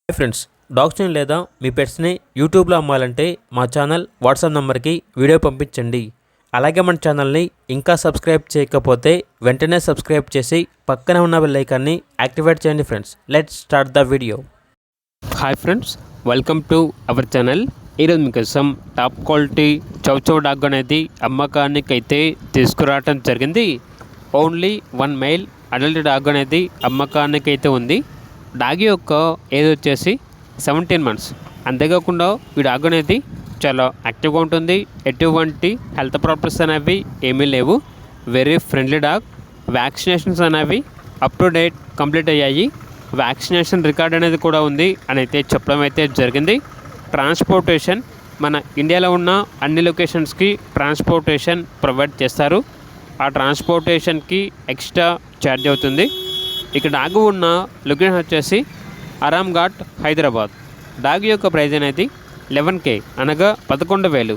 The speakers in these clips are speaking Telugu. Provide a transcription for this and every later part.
హాయ్ ఫ్రెండ్స్, డాగ్స్ని లేదా మీ పెట్స్ని యూట్యూబ్లో అమ్మాలంటే మా ఛానల్ వాట్సాప్ నెంబర్కి వీడియో పంపించండి. అలాగే మన ఛానల్ని ఇంకా సబ్స్క్రైబ్ చేయకపోతే వెంటనే సబ్స్క్రైబ్ చేసి పక్కనే ఉన్న బెల్ ఐకాన్ని యాక్టివేట్ చేయండి. Friends, let's start the video. Hi friends, welcome to our channel. ఈరోజు మీకోసం టాప్ క్వాలిటీ చౌచౌ డాగ్ అనేది అమ్మకానికి అయితే తీసుకురావటం జరిగింది. ఓన్లీ 1 మేల్ అడల్ట్ డాగ్ అనేది అమ్మకానికి అయితే ఉంది. డాగ్ యొక్క ఏజ్ వచ్చేసి 17 మంత్స్. అంతేకాకుండా ఈ డాగ్ అనేది చాలా యాక్టివ్గా ఉంటుంది. ఎటువంటి హెల్త్ ప్రాబ్లమ్స్ అనేవి ఏమీ లేవు. Very friendly dog. వ్యాక్సినేషన్స్ అనేవి అప్ టు డేట్ కంప్లీట్ అయ్యాయి. వ్యాక్సినేషన్ రికార్డ్ అనేది కూడా ఉంది అని అయితే చెప్పడం అయితే జరిగింది. ట్రాన్స్పోర్టేషన్ మన ఇండియాలో ఉన్న అన్ని లొకేషన్స్కి ట్రాన్స్పోర్టేషన్ ప్రొవైడ్ చేస్తారు. ఆ ట్రాన్స్పోర్టేషన్కి ఎక్స్ట్రా ఛార్జ్ అవుతుంది. ఇక డాగ్ ఉన్న లొకేషన్ వచ్చేసి ఆరాంఘాట్, హైదరాబాద్. డాగ్ యొక్క ప్రైజ్ అనేది 11K అనగా 11,000.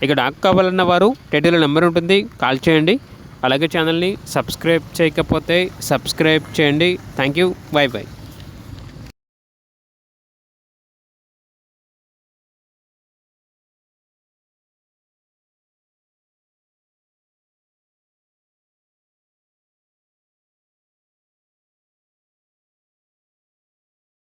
ఇక డాగ్ కావాలన్న వారు టైటిల్లో నెంబర్ ఉంటుంది, కాల్ చేయండి. అలాగే ఛానల్ని సబ్స్క్రైబ్ చేయకపోతే సబ్స్క్రైబ్ చేయండి. Thank you, by by.